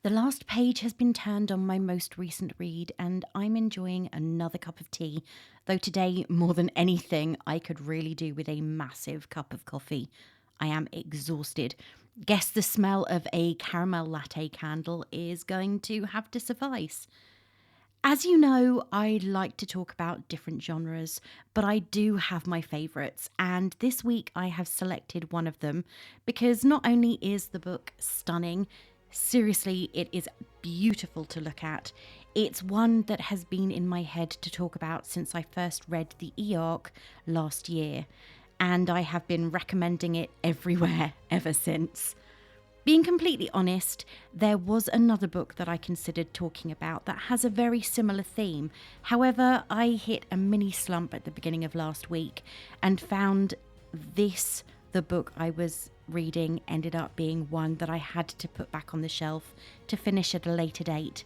The last page has been turned on my most recent read, and I'm enjoying another cup of tea, though today, more than anything, I could really do with a massive cup of coffee. I am exhausted. Guess the smell of a caramel latte candle is going to have to suffice. As you know, I like to talk about different genres, but I do have my favourites, and this week I have selected one of them because not only is the book stunning, seriously, it is beautiful to look at. It's one that has been in my head to talk about since I first read the E-Arc last year, and I have been recommending it everywhere ever since. Being completely honest, there was another book that I considered talking about that has a very similar theme. However, I hit a mini slump at the beginning of last week and found this, the book I was reading, ended up being one that I had to put back on the shelf to finish at a later date.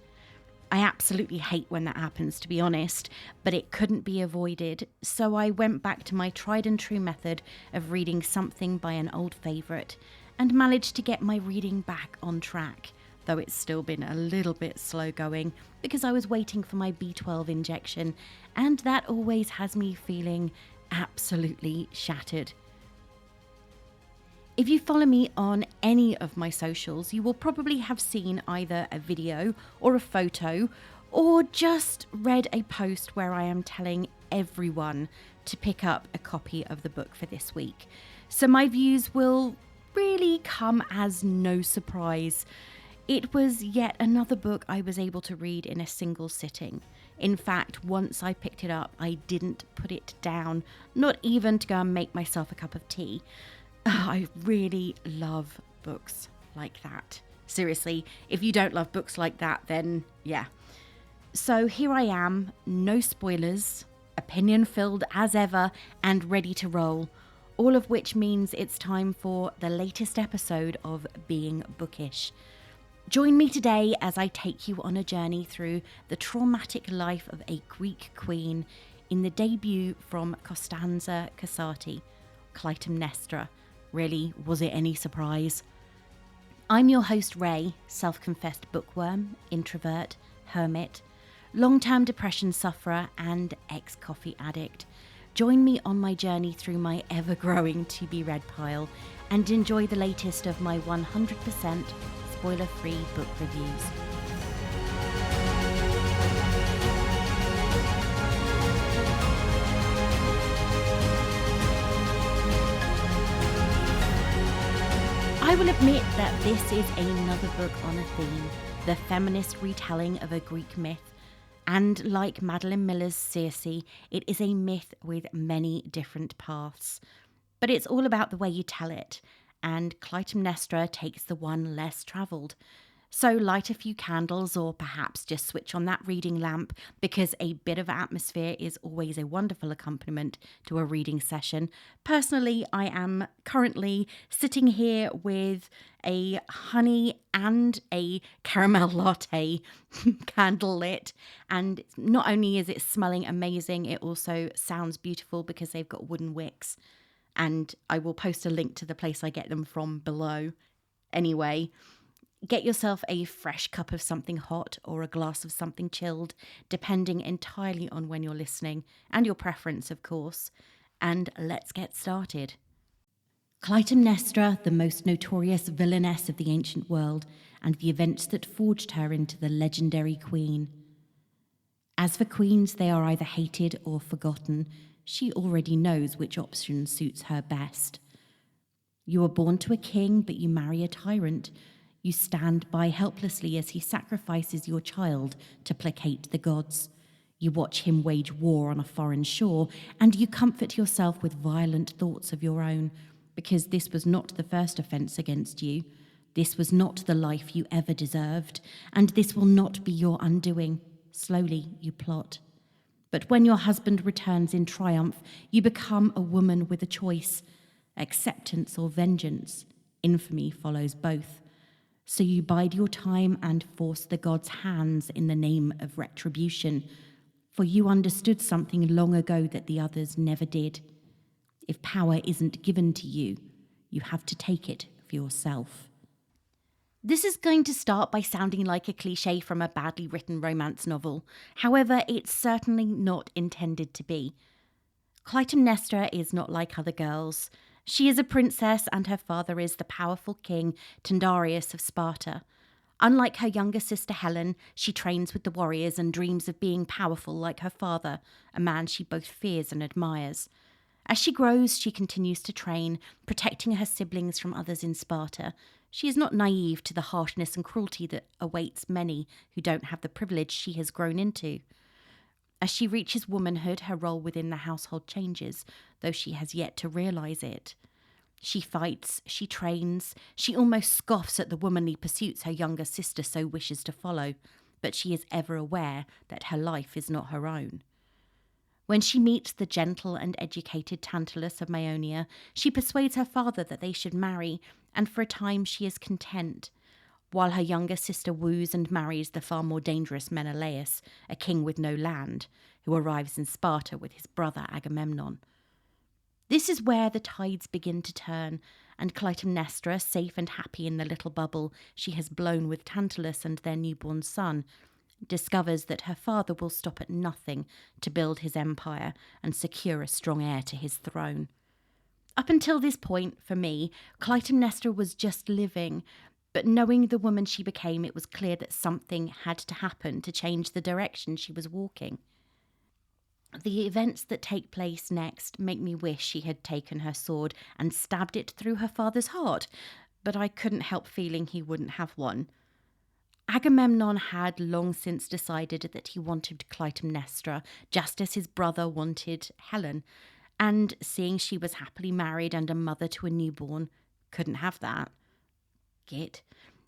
I absolutely hate when that happens, to be honest, but it couldn't be avoided, so I went back to my tried and true method of reading something by an old favourite and managed to get my reading back on track, though it's still been a little bit slow going because I was waiting for my B12 injection, and that always has me feeling absolutely shattered. If you follow me on any of my socials, you will probably have seen either a video or a photo or just read a post where I am telling everyone to pick up a copy of the book for this week. So my views will really come as no surprise. It was yet another book I was able to read in a single sitting. In fact, once I picked it up, I didn't put it down, not even to go and make myself a cup of tea. I really love books like that. Seriously, if you don't love books like that, then yeah. So here I am, no spoilers, opinion filled as ever, and ready to roll. All of which means it's time for the latest episode of Being Bookish. Join me today as I take you on a journey through the traumatic life of a Greek queen in the debut from Costanza Casati, Clytemnestra. Really, was it any surprise? I'm your host Ray, self-confessed bookworm, introvert, hermit, long-term depression sufferer and ex-coffee addict. Join me on my journey through my ever-growing to-be-read pile and enjoy the latest of my 100% spoiler-free book reviews. I will admit that this is another book on a theme, the feminist retelling of a Greek myth. And like Madeline Miller's Circe, it is a myth with many different paths. But it's all about the way you tell it, and Clytemnestra takes the one less travelled. So light a few candles or perhaps just switch on that reading lamp because a bit of atmosphere is always a wonderful accompaniment to a reading session. Personally, I am currently sitting here with a honey and a caramel latte candle lit, and not only is it smelling amazing, it also sounds beautiful because they've got wooden wicks, and I will post a link to the place I get them from below. Anyway, get yourself a fresh cup of something hot or a glass of something chilled, depending entirely on when you're listening and your preference, of course. And let's get started. Clytemnestra, the most notorious villainess of the ancient world, and the events that forged her into the legendary queen. As for queens, they are either hated or forgotten. She already knows which option suits her best. You are born to a king, but you marry a tyrant. You stand by helplessly as he sacrifices your child to placate the gods. You watch him wage war on a foreign shore, and you comfort yourself with violent thoughts of your own, because this was not the first offence against you. This was not the life you ever deserved, and this will not be your undoing. Slowly you plot. But when your husband returns in triumph, you become a woman with a choice. Acceptance or vengeance. Infamy follows both. So you bide your time and force the gods' hands in the name of retribution, for you understood something long ago that the others never did. If power isn't given to you, you have to take it for yourself. This is going to start by sounding like a cliche from a badly written romance novel. However, it's certainly not intended to be. Clytemnestra is not like other girls. She is a princess and her father is the powerful king Tyndareus of Sparta. Unlike her younger sister Helen, she trains with the warriors and dreams of being powerful like her father, a man she both fears and admires. As she grows, she continues to train, protecting her siblings from others in Sparta. She is not naive to the harshness and cruelty that awaits many who don't have the privilege she has grown into. As she reaches womanhood, her role within the household changes, though she has yet to realise it. She fights, she trains, she almost scoffs at the womanly pursuits her younger sister so wishes to follow, but she is ever aware that her life is not her own. When she meets the gentle and educated Tantalus of Maeonia, she persuades her father that they should marry, and for a time she is content, while her younger sister woos and marries the far more dangerous Menelaus, a king with no land, who arrives in Sparta with his brother Agamemnon. This is where the tides begin to turn, and Clytemnestra, safe and happy in the little bubble she has blown with Tantalus and their newborn son, discovers that her father will stop at nothing to build his empire and secure a strong heir to his throne. Up until this point, for me, Clytemnestra was just living, but knowing the woman she became, it was clear that something had to happen to change the direction she was walking. The events that take place next make me wish she had taken her sword and stabbed it through her father's heart, but I couldn't help feeling he wouldn't have one. Agamemnon had long since decided that he wanted Clytemnestra, just as his brother wanted Helen, and seeing she was happily married and a mother to a newborn, couldn't have that. Git.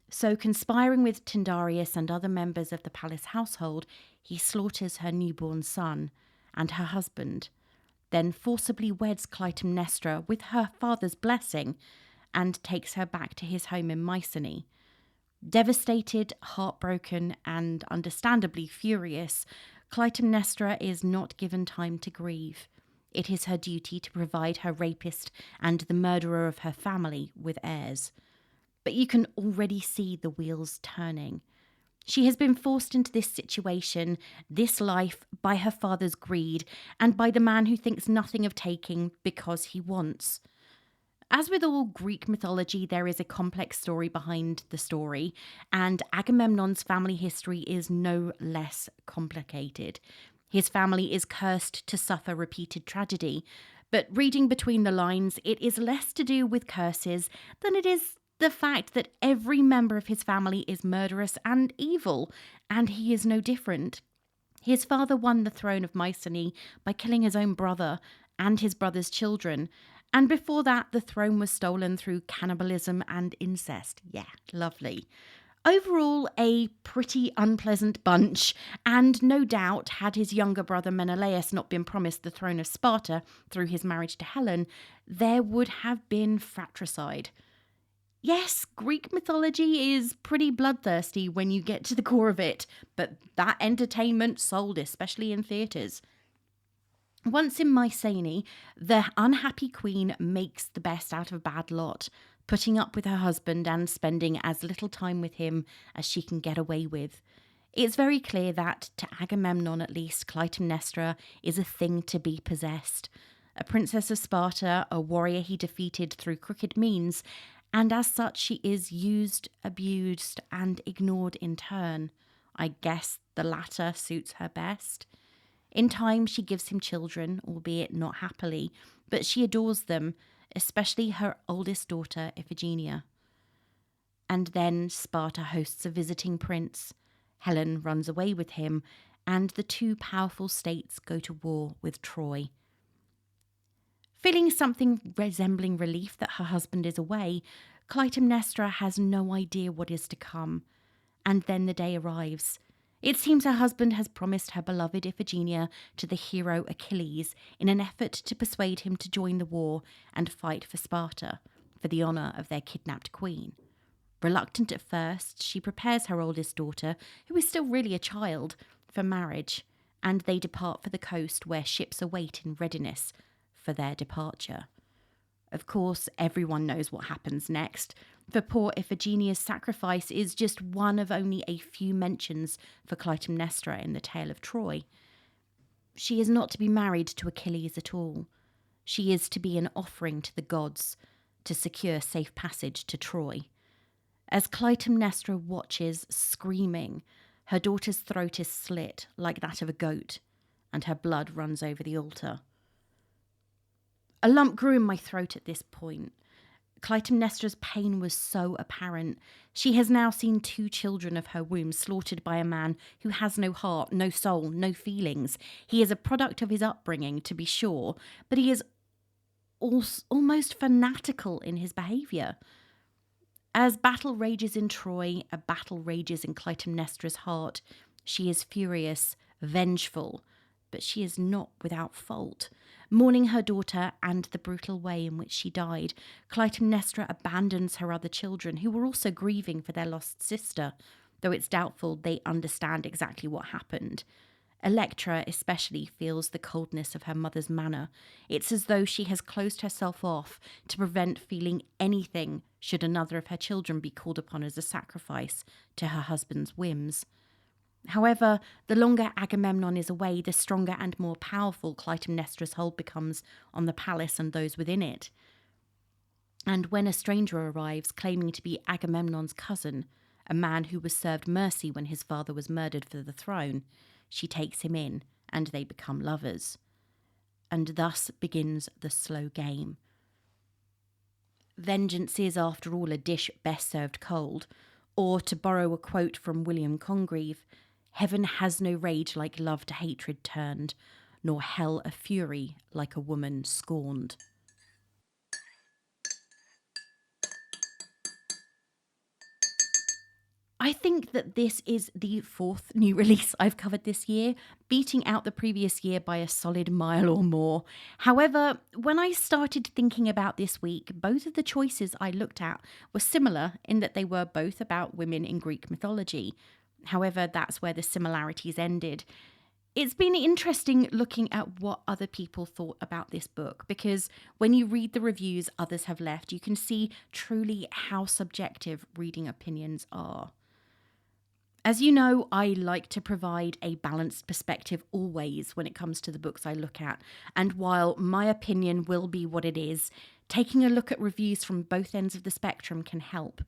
So, conspiring with Tyndareus and other members of the palace household, he slaughters her newborn son and her husband, then forcibly weds Clytemnestra with her father's blessing and takes her back to his home in Mycenae. Devastated, heartbroken, and understandably furious, Clytemnestra is not given time to grieve. It is her duty to provide her rapist and the murderer of her family with heirs. But you can already see the wheels turning. She has been forced into this situation, this life, by her father's greed and by the man who thinks nothing of taking because he wants. As with all Greek mythology, there is a complex story behind the story, and Agamemnon's family history is no less complicated. His family is cursed to suffer repeated tragedy, but reading between the lines, it is less to do with curses than it is the fact that every member of his family is murderous and evil, and he is no different. His father won the throne of Mycenae by killing his own brother and his brother's children, and before that, the throne was stolen through cannibalism and incest. Yeah, lovely. Overall, a pretty unpleasant bunch, and no doubt, had his younger brother Menelaus not been promised the throne of Sparta through his marriage to Helen, there would have been fratricide. Yes, Greek mythology is pretty bloodthirsty when you get to the core of it, but that entertainment sold, especially in theatres. Once in Mycenae, the unhappy queen makes the best out of a bad lot, putting up with her husband and spending as little time with him as she can get away with. It's very clear that, to Agamemnon at least, Clytemnestra is a thing to be possessed. A princess of Sparta, a warrior he defeated through crooked means, and as such she is used, abused, and ignored in turn. I guess the latter suits her best. In time, she gives him children, albeit not happily, but she adores them, especially her oldest daughter, Iphigenia. And then Sparta hosts a visiting prince. Helen runs away with him, and the two powerful states go to war with Troy. Feeling something resembling relief that her husband is away, Clytemnestra has no idea what is to come. And then the day arrives. It seems her husband has promised her beloved Iphigenia to the hero Achilles in an effort to persuade him to join the war and fight for Sparta, for the honour of their kidnapped queen. Reluctant at first, she prepares her oldest daughter, who is still really a child, for marriage, and they depart for the coast where ships await in readiness for their departure. Of course, everyone knows what happens next. for poor Iphigenia's sacrifice is just one of only a few mentions for Clytemnestra in the tale of Troy. She is not to be married to Achilles at all. She is to be an offering to the gods to secure safe passage to Troy. As Clytemnestra watches, screaming, her daughter's throat is slit like that of a goat, and her blood runs over the altar. A lump grew in my throat at this point. Clytemnestra's pain was so apparent. She has now seen 2 children of her womb slaughtered by a man who has no heart, no soul, no feelings. He is a product of his upbringing, to be sure, but he is almost fanatical in his behaviour. As battle rages in Troy, a battle rages in Clytemnestra's heart. She is furious, vengeful, but she is not without fault. Mourning her daughter and the brutal way in which she died, Clytemnestra abandons her other children, who were also grieving for their lost sister, though it's doubtful they understand exactly what happened. Electra especially feels the coldness of her mother's manner. It's as though she has closed herself off to prevent feeling anything should another of her children be called upon as a sacrifice to her husband's whims. However, the longer Agamemnon is away, the stronger and more powerful Clytemnestra's hold becomes on the palace and those within it. And when a stranger arrives claiming to be Agamemnon's cousin, a man who was served mercy when his father was murdered for the throne, she takes him in, and they become lovers. And thus begins the slow game. Vengeance is, after all, a dish best served cold, or, to borrow a quote from William Congreve, heaven has no rage like love to hatred turned, nor hell a fury like a woman scorned. I think that this is the 4th new release I've covered this year, beating out the previous year by a solid mile or more. However, when I started thinking about this week, both of the choices I looked at were similar in that they were both about women in Greek mythology. However, that's where the similarities ended. It's been interesting looking at what other people thought about this book, because when you read the reviews others have left, you can see truly how subjective reading opinions are. As you know, I like to provide a balanced perspective always when it comes to the books I look at, and while my opinion will be what it is, taking a look at reviews from both ends of the spectrum can help.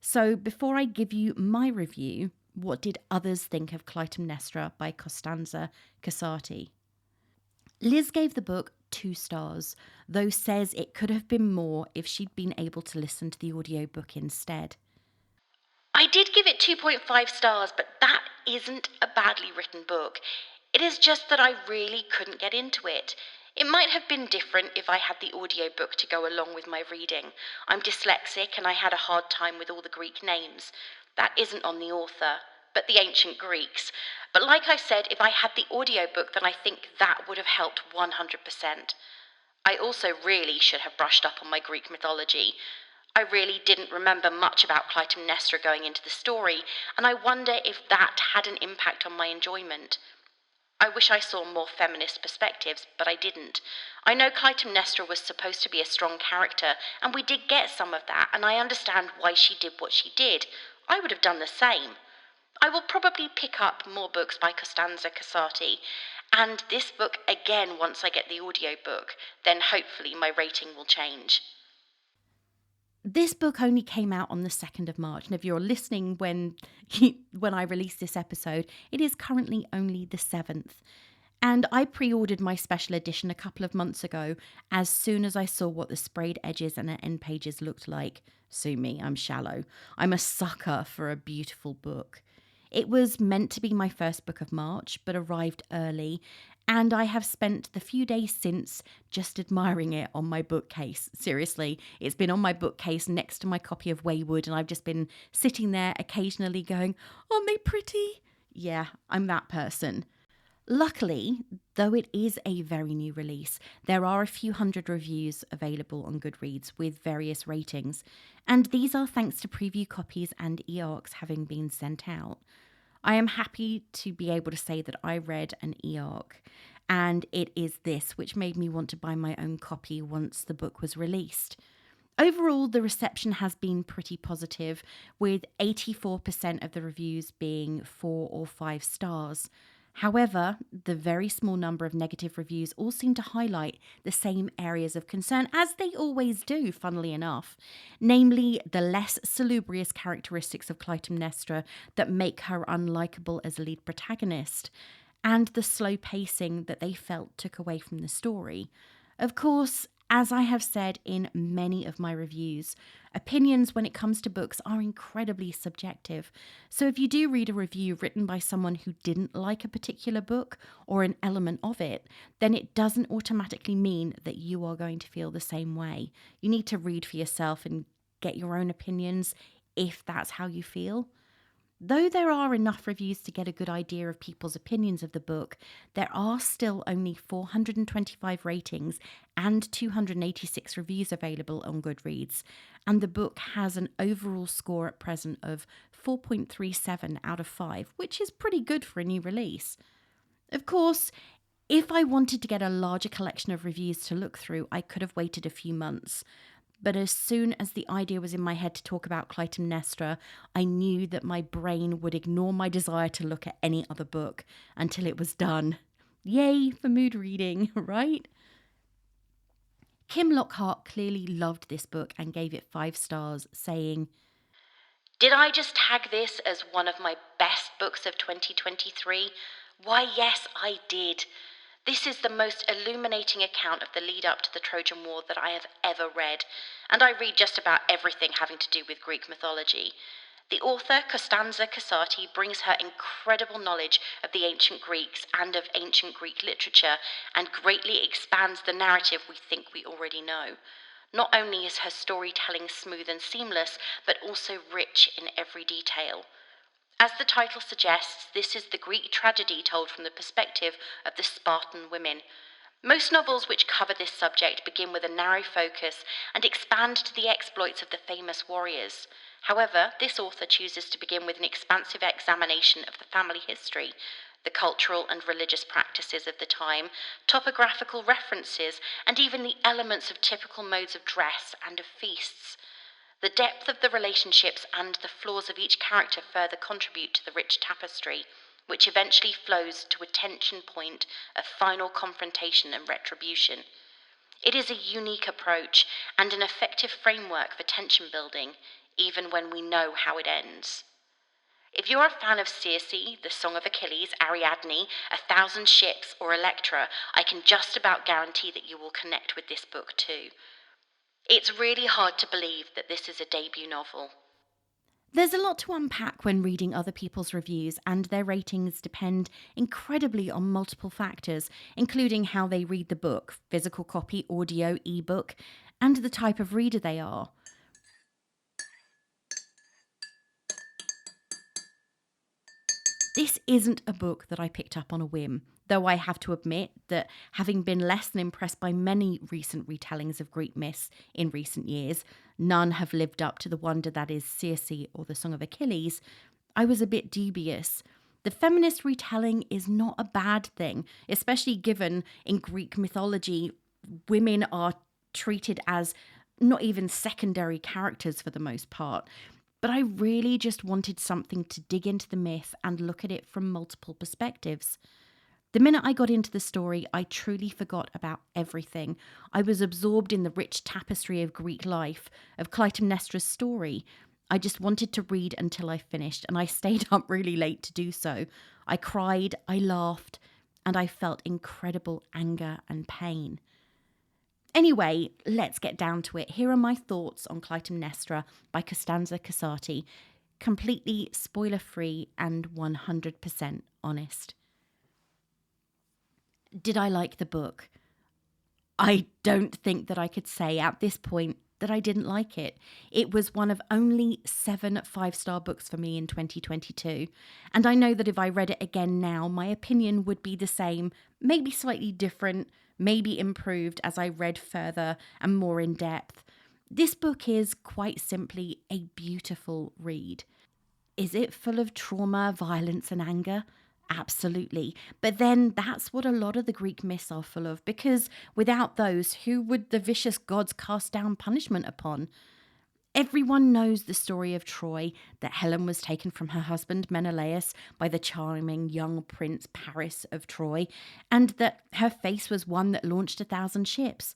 So before I give you my review, what did others think of Clytemnestra by Costanza Casati? Liz gave the book 2 stars, though says it could have been more if she'd been able to listen to the audiobook instead. I did give it 2.5 stars, but that isn't a badly written book. It is just that I really couldn't get into it. It might have been different if I had the audiobook to go along with my reading. I'm dyslexic and I had a hard time with all the Greek names. That isn't on the author, but the ancient Greeks. But like I said, if I had the audiobook, then I think that would have helped 100%. I also really should have brushed up on my Greek mythology. I really didn't remember much about Clytemnestra going into the story, and I wonder if that had an impact on my enjoyment. I wish I saw more feminist perspectives, but I didn't. I know Clytemnestra was supposed to be a strong character, and we did get some of that, and I understand why she did what she did. I would have done the same. I will probably pick up more books by Costanza Casati, and this book again once I get the audiobook. Then hopefully my rating will change. This book only came out on the 2nd of March, and if you're listening when I release this episode, it is currently only the 7th. And I pre-ordered my special edition a couple of months ago as soon as I saw what the sprayed edges and the end pages looked like. Sue me, I'm shallow. I'm a sucker for a beautiful book. It was meant to be my first book of March, but arrived early, and I have spent the few days since just admiring it on my bookcase. Seriously, it's been on my bookcase next to my copy of Wayward, and I've just been sitting there occasionally going, aren't they pretty? Yeah, I'm that person. Luckily, though it is a very new release, there are a few hundred reviews available on Goodreads with various ratings, and these are thanks to preview copies and e-arcs having been sent out. I am happy to be able to say that I read an e-arc, and it is this which made me want to buy my own copy once the book was released. Overall, the reception has been pretty positive, with 84% of the reviews being 4 or 5 stars. However, the very small number of negative reviews all seem to highlight the same areas of concern, as they always do, funnily enough, namely the less salubrious characteristics of Clytemnestra that make her unlikable as a lead protagonist, and the slow pacing that they felt took away from the story. Of course, as I have said in many of my reviews, opinions when it comes to books are incredibly subjective. So if you do read a review written by someone who didn't like a particular book or an element of it, then it doesn't automatically mean that you are going to feel the same way. You need to read for yourself and get your own opinions if that's how you feel. Though there are enough reviews to get a good idea of people's opinions of the book, there are still only 425 ratings and 286 reviews available on Goodreads, and the book has an overall score at present of 4.37 out of 5, which is pretty good for a new release. Of course, if I wanted to get a larger collection of reviews to look through, I could have waited a few months. But as soon as the idea was in my head to talk about Clytemnestra, I knew that my brain would ignore my desire to look at any other book until it was done. Yay for mood reading, right? Kim Lockhart clearly loved this book and gave it 5 stars, saying, "Did I just tag this as one of my best books of 2023? Why, yes, I did. This is the most illuminating account of the lead up to the Trojan War that I have ever read, and I read just about everything having to do with Greek mythology. The author, Costanza Casati, brings her incredible knowledge of the ancient Greeks and of ancient Greek literature and greatly expands the narrative we think we already know. Not only is her storytelling smooth and seamless, but also rich in every detail. As the title suggests, this is the Greek tragedy told from the perspective of the Spartan women. Most novels which cover this subject begin with a narrow focus and expand to the exploits of the famous warriors. However, this author chooses to begin with an expansive examination of the family history, the cultural and religious practices of the time, topographical references, and even the elements of typical modes of dress and of feasts. The depth of the relationships and the flaws of each character further contribute to the rich tapestry, which eventually flows to a tension point of final confrontation and retribution. It is a unique approach and an effective framework for tension building, even when we know how it ends. If you're a fan of Circe, The Song of Achilles, Ariadne, A Thousand Ships, or Electra, I can just about guarantee that you will connect with this book too. It's really hard to believe that this is a debut novel. There's a lot to unpack when reading other people's reviews, and their ratings depend incredibly on multiple factors, including how they read the book, physical copy, audio, ebook, and the type of reader they are. This isn't a book that I picked up on a whim, though I have to admit that having been less than impressed by many recent retellings of Greek myths in recent years, none have lived up to the wonder that is Circe or the Song of Achilles, I was a bit dubious. The feminist retelling is not a bad thing, especially given in Greek mythology, women are treated as not even secondary characters for the most part. But I really just wanted something to dig into the myth and look at it from multiple perspectives. The minute I got into the story, I truly forgot about everything. I was absorbed in the rich tapestry of Greek life, of Clytemnestra's story. I just wanted to read until I finished, and I stayed up really late to do so. I cried, I laughed, and I felt incredible anger and pain. Anyway, let's get down to it. Here are my thoughts on Clytemnestra by Costanza Casati, completely spoiler-free and 100% honest. Did I like the book? I don't think that I could say at this point that I didn't like it. It was one of only 7 5-star books for me in 2022, and I know that if I read it again now, my opinion would be the same, maybe slightly different, maybe improved as I read further and more in depth. This book is quite simply a beautiful read. Is it full of trauma, violence, and anger? Absolutely. But then that's what a lot of the Greek myths are full of, because without those, who would the vicious gods cast down punishment upon? Everyone knows the story of Troy, that Helen was taken from her husband Menelaus by the charming young prince Paris of Troy, and that her face was one that launched 1,000 ships.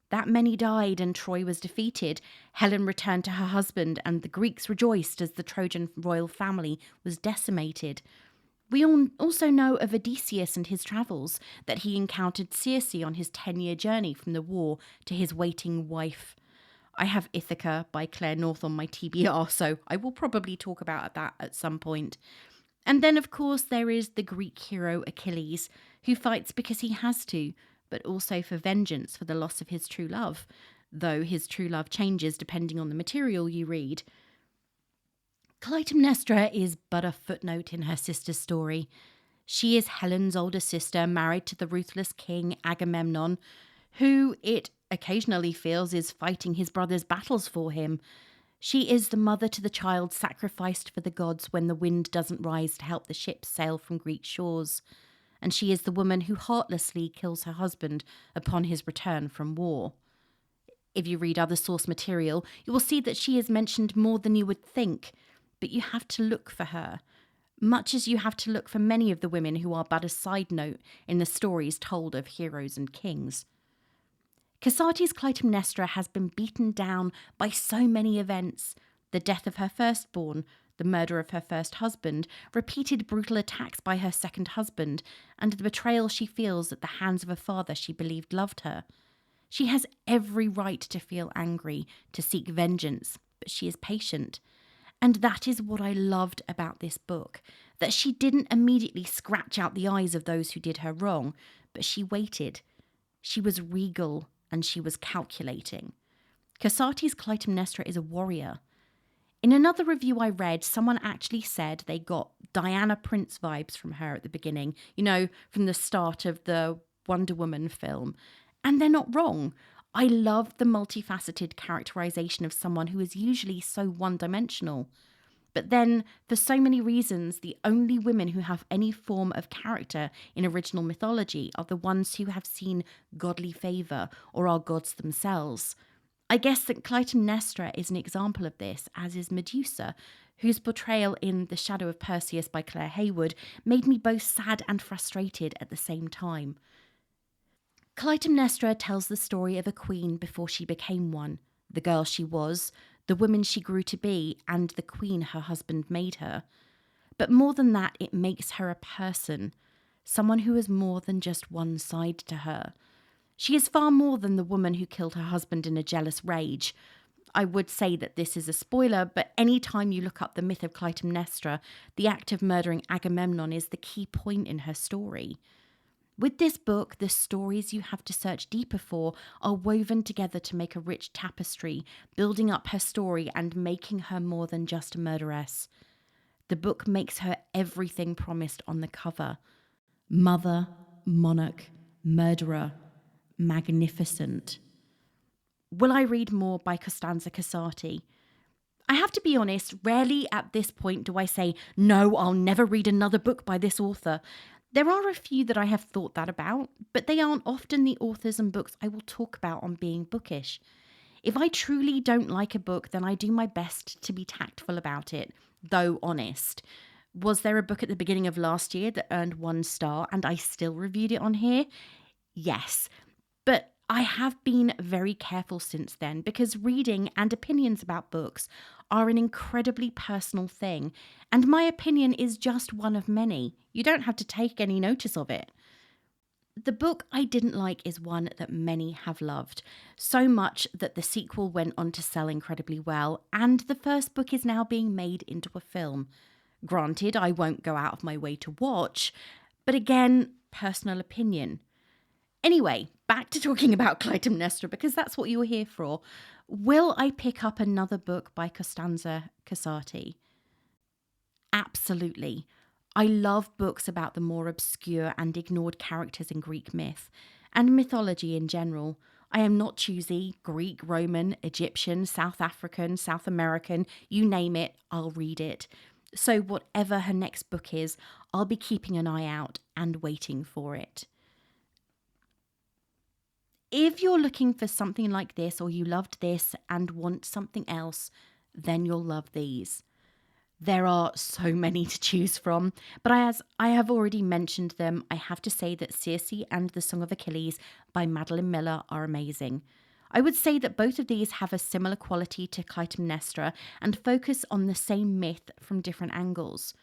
That many died and Troy was defeated. Helen returned to her husband, and the Greeks rejoiced as the Trojan royal family was decimated. We all also know of Odysseus and his travels, that he encountered Circe on his 10-year journey from the war to his waiting wife. I have Ithaca by Claire North on my TBR, so I will probably talk about that at some point. And then, of course, there is the Greek hero Achilles, who fights because he has to, but also for vengeance for the loss of his true love, though his true love changes depending on the material you read. Clytemnestra is but a footnote in her sister's story. She is Helen's older sister, married to the ruthless king Agamemnon, who it occasionally feels is fighting his brother's battles for him. She is the mother to the child sacrificed for the gods when the wind doesn't rise to help the ships sail from Greek shores. And she is the woman who heartlessly kills her husband upon his return from war. If you read other source material, you will see that she is mentioned more than you would think, but you have to look for her, much as you have to look for many of the women who are but a side note in the stories told of heroes and kings. Casati's Clytemnestra has been beaten down by so many events: the death of her firstborn, the murder of her first husband, repeated brutal attacks by her second husband, and the betrayal she feels at the hands of a father she believed loved her. She has every right to feel angry, to seek vengeance, but she is patient. And that is what I loved about this book, that she didn't immediately scratch out the eyes of those who did her wrong, but she waited. She was regal and she was calculating. Casati's Clytemnestra is a warrior. In another review I read, someone actually said they got Diana Prince vibes from her at the beginning, from the start of the Wonder Woman film. And they're not wrong. I love the multifaceted characterization of someone who is usually so one-dimensional. But then, for so many reasons, the only women who have any form of character in original mythology are the ones who have seen godly favour or are gods themselves. I guess that Clytemnestra is an example of this, as is Medusa, whose portrayal in The Shadow of Perseus by Claire Hayward made me both sad and frustrated at the same time. Clytemnestra tells the story of a queen before she became one, the girl she was, the woman she grew to be, and the queen her husband made her. But more than that, it makes her a person, someone who has more than just one side to her. She is far more than the woman who killed her husband in a jealous rage. I would say that this is a spoiler, but any time you look up the myth of Clytemnestra, the act of murdering Agamemnon is the key point in her story. With this book, the stories you have to search deeper for are woven together to make a rich tapestry, building up her story and making her more than just a murderess. The book makes her everything promised on the cover: mother, monarch, murderer, magnificent. Will I read more by Costanza Casati? I have to be honest, rarely at this point do I say, no, I'll never read another book by this author. There are a few that I have thought that about, but they aren't often the authors and books I will talk about on Being Bookish. If I truly don't like a book, then I do my best to be tactful about it, though honest. Was there a book at the beginning of last year that earned 1 star and I still reviewed it on here? Yes, but I have been very careful since then, because reading and opinions about books are an incredibly personal thing, and my opinion is just one of many. You don't have to take any notice of it. The book I didn't like is one that many have loved, so much that the sequel went on to sell incredibly well, and the first book is now being made into a film. Granted, I won't go out of my way to watch, but again, personal opinion. Anyway, back to talking about Clytemnestra, because that's what you were here for. Will I pick up another book by Costanza Casati? Absolutely. I love books about the more obscure and ignored characters in Greek myth, and mythology in general. I am not choosy. Greek, Roman, Egyptian, South African, South American, you name it, I'll read it. So whatever her next book is, I'll be keeping an eye out and waiting for it. If you're looking for something like this, or you loved this and want something else, then you'll love these. There are so many to choose from, but as I have already mentioned them, I have to say that Circe and the Song of Achilles by Madeline Miller are amazing. I would say that both of these have a similar quality to Clytemnestra and focus on the same myth from different angles.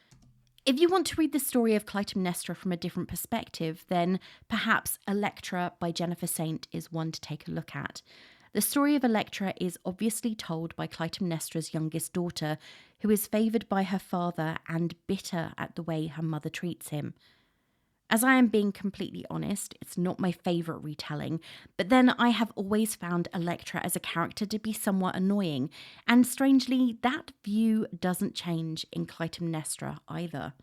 If you want to read the story of Clytemnestra from a different perspective, then perhaps Electra by Jennifer Saint is one to take a look at. The story of Electra is obviously told by Clytemnestra's youngest daughter, who is favoured by her father and bitter at the way her mother treats him. As I am being completely honest, it's not my favourite retelling, but then I have always found Electra as a character to be somewhat annoying, and strangely, that view doesn't change in Clytemnestra either.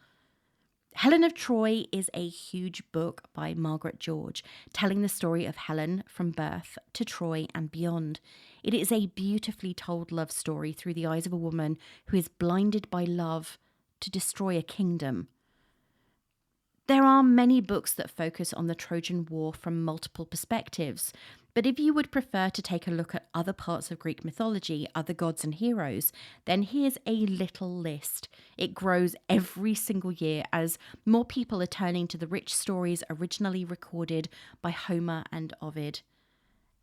Helen of Troy is a huge book by Margaret George, telling the story of Helen from birth to Troy and beyond. It is a beautifully told love story through the eyes of a woman who is blinded by love to destroy a kingdom. There are many books that focus on the Trojan War from multiple perspectives, but if you would prefer to take a look at other parts of Greek mythology, other gods and heroes, then here's a little list. It grows every single year as more people are turning to the rich stories originally recorded by Homer and Ovid.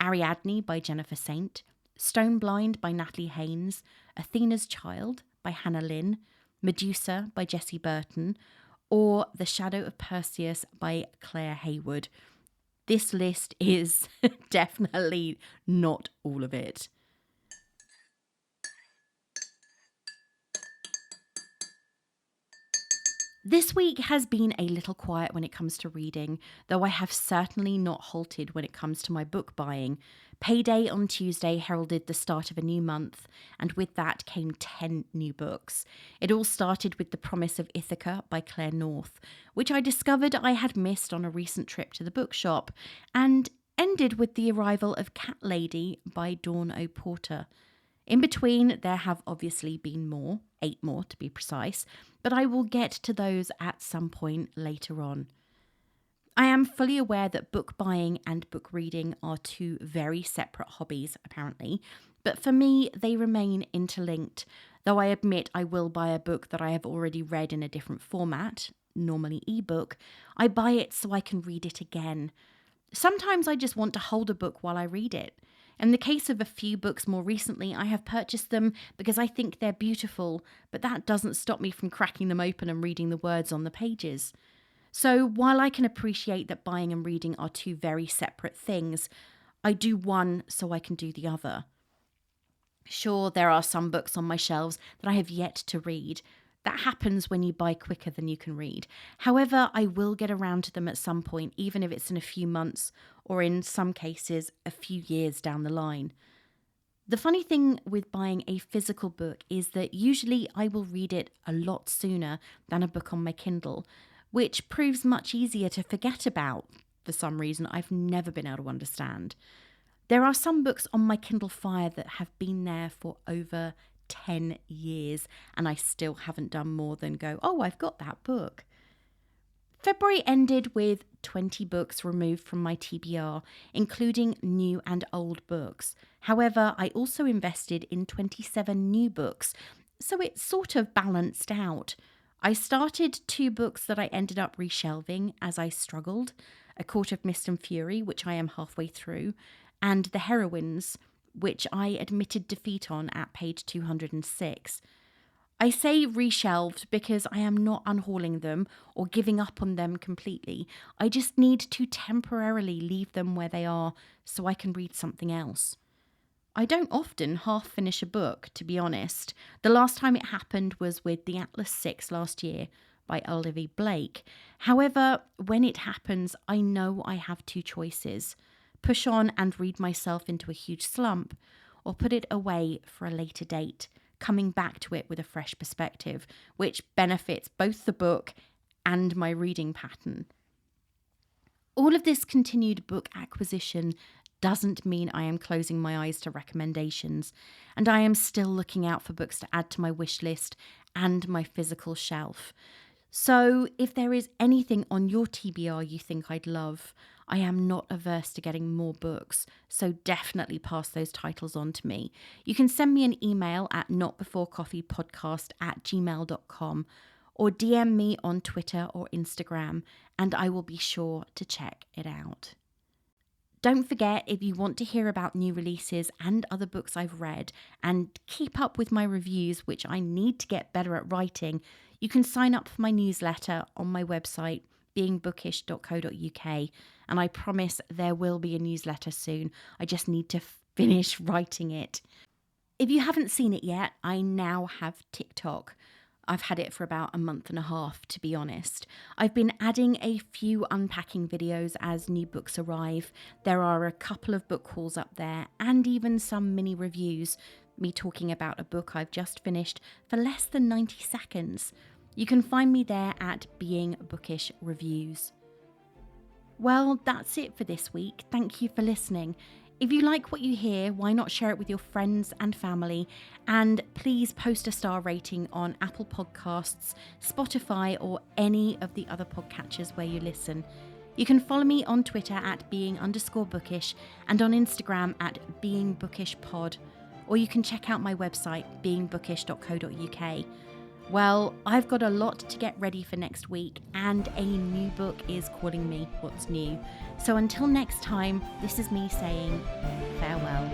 Ariadne by Jennifer Saint, Stone Blind by Natalie Haynes, Athena's Child by Hannah Lynn, Medusa by Jessie Burton, or The Shadow of Perseus by Claire Haywood. This list is definitely not all of it. This week has been a little quiet when it comes to reading, though I have certainly not halted when it comes to my book buying. Payday on Tuesday heralded the start of a new month, and with that came 10 new books. It all started with The Promise of Ithaca by Claire North, which I discovered I had missed on a recent trip to the bookshop, and ended with the arrival of Cat Lady by Dawn O'Porter. In between, there have obviously been more, 8 more to be precise, but I will get to those at some point later on. I am fully aware that book buying and book reading are two very separate hobbies, apparently, but for me, they remain interlinked, though I admit I will buy a book that I have already read in a different format, normally ebook. I buy it so I can read it again. Sometimes I just want to hold a book while I read it. In the case of a few books more recently, I have purchased them because I think they're beautiful, but that doesn't stop me from cracking them open and reading the words on the pages. So while I can appreciate that buying and reading are two very separate things, I do one so I can do the other. Sure, there are some books on my shelves that I have yet to read. That happens when you buy quicker than you can read. However, I will get around to them at some point, even if it's in a few months, or in some cases, a few years down the line. The funny thing with buying a physical book is that usually I will read it a lot sooner than a book on my Kindle, which proves much easier to forget about for some reason I've never been able to understand. There are some books on my Kindle Fire that have been there for over 10 years, and I still haven't done more than go, oh, I've got that book. February ended with 20 books removed from my TBR, including new and old books. However, I also invested in 27 new books, so it sort of balanced out. I started 2 books that I ended up reshelving as I struggled, A Court of Mist and Fury, which I am halfway through, and The Heroines, which I admitted defeat on at page 206. I say reshelved because I am not unhauling them or giving up on them completely. I just need to temporarily leave them where they are so I can read something else. I don't often half finish a book, to be honest. The last time it happened was with The Atlas 6 last year by Olivia Blake. However, when it happens, I know I have 2 choices. Push on and read myself into a huge slump, or put it away for a later date, coming back to it with a fresh perspective, which benefits both the book and my reading pattern. All of this continued book acquisition doesn't mean I am closing my eyes to recommendations, and I am still looking out for books to add to my wish list and my physical shelf. So if there is anything on your TBR you think I'd love, I am not averse to getting more books, so definitely pass those titles on to me. You can send me an email at notbeforecoffeepodcast@gmail.com or DM me on Twitter or Instagram, and I will be sure to check it out. Don't forget, if you want to hear about new releases and other books I've read and keep up with my reviews, which I need to get better at writing, you can sign up for my newsletter on my website, beingbookish.co.uk, and I promise there will be a newsletter soon. I just need to finish writing it. If you haven't seen it yet, I now have TikTok. I've had it for about a month and a half, to be honest. I've been adding a few unpacking videos as new books arrive. There are a couple of book hauls up there and even some mini reviews, me talking about a book I've just finished for less than 90 seconds. You can find me there at Being Bookish Reviews. Well, that's it for this week. Thank you for listening. If you like what you hear, why not share it with your friends and family? And please post a star rating on Apple Podcasts, Spotify, or any of the other podcatchers where you listen. You can follow me on Twitter at being_bookish and on Instagram at beingbookishpod. Or you can check out my website, beingbookish.co.uk. Well, I've got a lot to get ready for next week, and a new book is calling me. What's new? So until next time, this is me saying farewell.